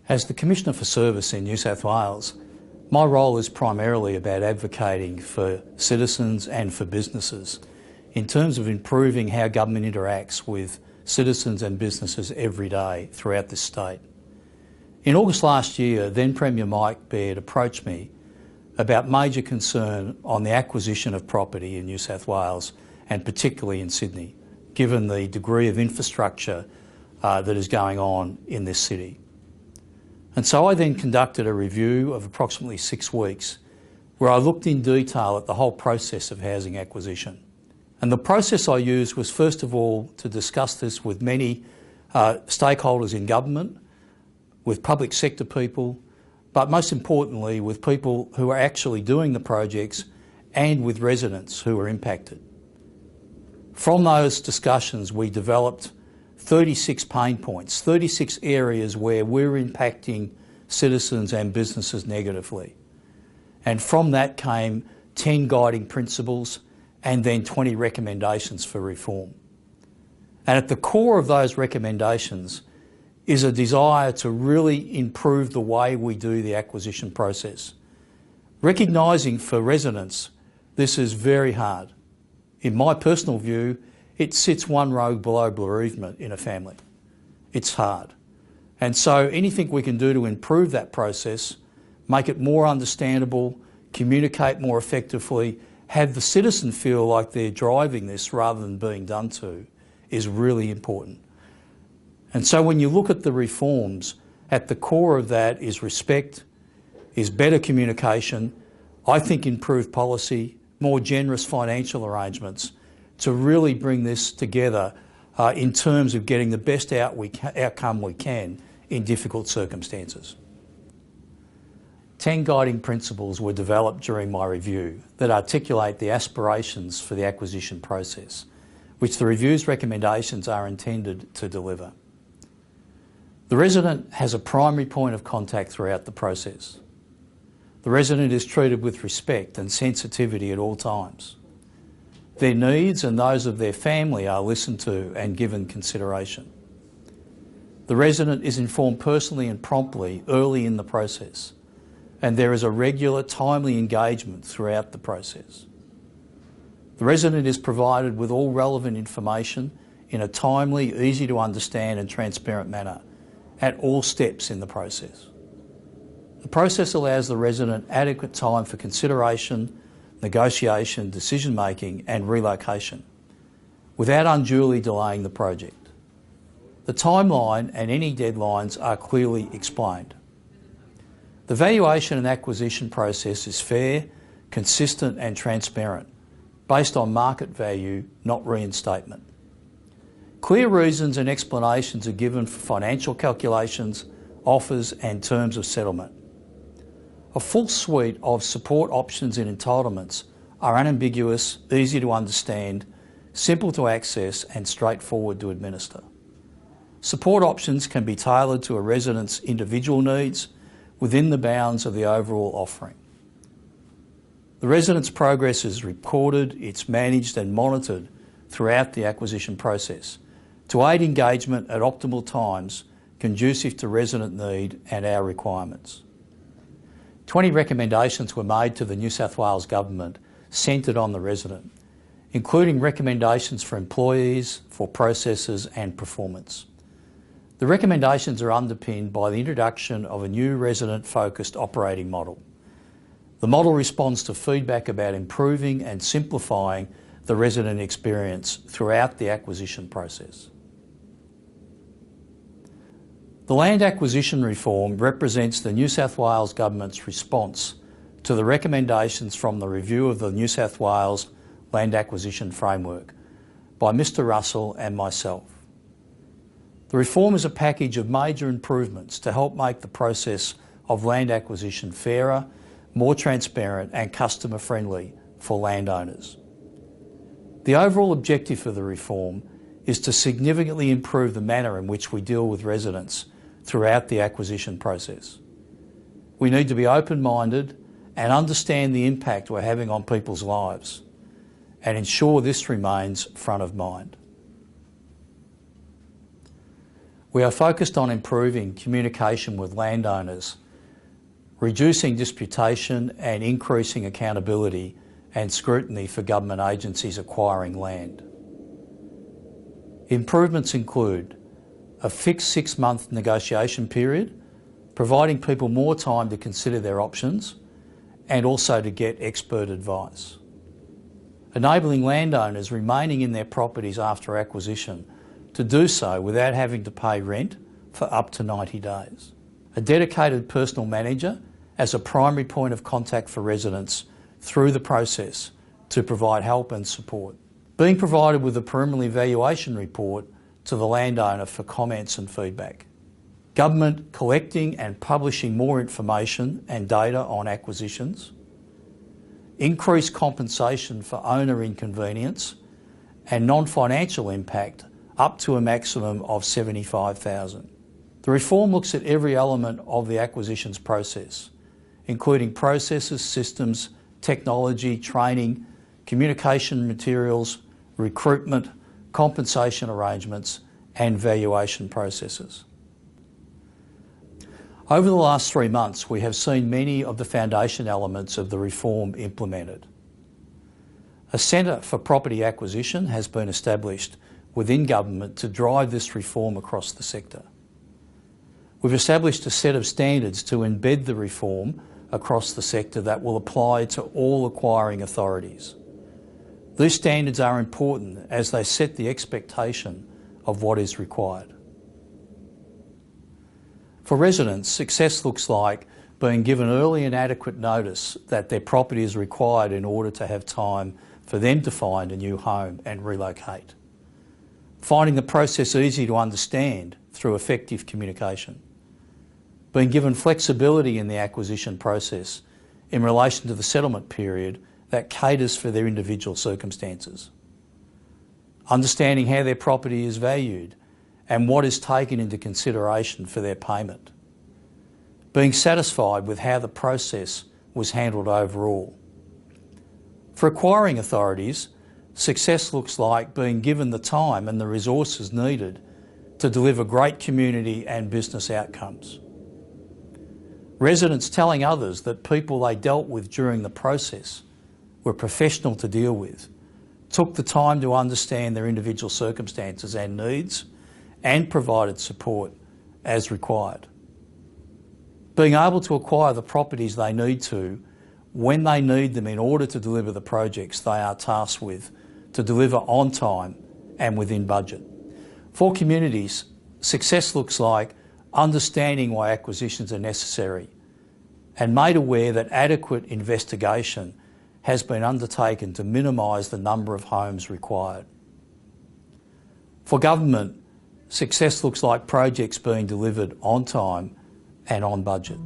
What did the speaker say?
As the Commissioner for Service in New South Wales, my role is primarily about advocating for citizens and for businesses in terms of improving how government interacts with citizens and businesses every day throughout this state. In August last year, then Premier Mike Baird approached me about major concern on the acquisition of property in New South Wales and particularly in Sydney, given the degree of infrastructure that is going on in this city. And so I then conducted a review of approximately 6 weeks where I looked in detail at the whole process of housing acquisition. And the process I used was first of all to discuss this with many stakeholders in government, with public sector people, but most importantly with people who are actually doing the projects and with residents who are impacted. From those discussions we developed 36 pain points, 36 areas where we're impacting citizens and businesses negatively. And from that came 10 guiding principles and then 20 recommendations for reform. And at the core of those recommendations is a desire to really improve the way we do the acquisition process. Recognising for residents this is very hard. In my personal view, it sits one row below bereavement in a family. It's hard. And so anything we can do to improve that process, make it more understandable, communicate more effectively, have the citizen feel like they're driving this rather than being done to, is really important. And so when you look at the reforms, at the core of that is respect, is better communication, I think improved policy, more generous financial arrangements, to really bring this together in terms of getting the best outcome we can in difficult circumstances. 10 guiding principles were developed during my review that articulate the aspirations for the acquisition process, which the review's recommendations are intended to deliver. The resident has a primary point of contact throughout the process. The resident is treated with respect and sensitivity at all times. Their needs and those of their family are listened to and given consideration. The resident is informed personally and promptly early in the process, and there is a regular, timely engagement throughout the process. The resident is provided with all relevant information in a timely, easy to understand and transparent manner at all steps in the process. The process allows the resident adequate time for consideration, negotiation, decision-making and relocation without unduly delaying the project. The timeline and any deadlines are clearly explained. The valuation and acquisition process is fair, consistent and transparent, based on market value, not reinstatement. Clear reasons and explanations are given for financial calculations, offers and terms of settlement. A full suite of support options and entitlements are unambiguous, easy to understand, simple to access and straightforward to administer. Support options can be tailored to a resident's individual needs within the bounds of the overall offering. The resident's progress is recorded, it's managed and monitored throughout the acquisition process to aid engagement at optimal times conducive to resident need and our requirements. 20 recommendations were made to the New South Wales Government centred on the resident, including recommendations for employees, for processes and performance. The recommendations are underpinned by the introduction of a new resident-focused operating model. The model responds to feedback about improving and simplifying the resident experience throughout the acquisition process. The land acquisition reform represents the New South Wales Government's response to the recommendations from the review of the New South Wales Land Acquisition Framework by Mr Russell and myself. The reform is a package of major improvements to help make the process of land acquisition fairer, more transparent and customer friendly for landowners. The overall objective of the reform is to significantly improve the manner in which we deal with residents throughout the acquisition process. We need to be open-minded and understand the impact we're having on people's lives and ensure this remains front of mind. We are focused on improving communication with landowners, reducing disputation and increasing accountability and scrutiny for government agencies acquiring land. Improvements include a fixed 6-month negotiation period, providing people more time to consider their options and also to get expert advice. Enabling landowners remaining in their properties after acquisition to do so without having to pay rent for up to 90 days. A dedicated personal manager as a primary point of contact for residents through the process to provide help and support. Being provided with a preliminary valuation report to the landowner for comments and feedback. Government collecting and publishing more information and data on acquisitions. Increased compensation for owner inconvenience and non-financial impact up to a maximum of $75,000. The reform looks at every element of the acquisitions process, including processes, systems, technology, training, communication materials, recruitment, compensation arrangements and valuation processes. Over the last 3 months, we have seen many of the foundation elements of the reform implemented. A Centre for Property Acquisition has been established within government to drive this reform across the sector. We've established a set of standards to embed the reform across the sector that will apply to all acquiring authorities. These standards are important as they set the expectation of what is required. For residents, success looks like being given early and adequate notice that their property is required in order to have time for them to find a new home and relocate. Finding the process easy to understand through effective communication. Being given flexibility in the acquisition process in relation to the settlement period that caters for their individual circumstances. Understanding how their property is valued and what is taken into consideration for their payment. Being satisfied with how the process was handled overall. For acquiring authorities, success looks like being given the time and the resources needed to deliver great community and business outcomes. Residents telling others that people they dealt with during the process were professional to deal with, took the time to understand their individual circumstances and needs, and provided support as required. Being able to acquire the properties they need to, when they need them in order to deliver the projects they are tasked with, to deliver on time and within budget. For communities, success looks like understanding why acquisitions are necessary and made aware that adequate investigation has been undertaken to minimise the number of homes required. For government, success looks like projects being delivered on time and on budget.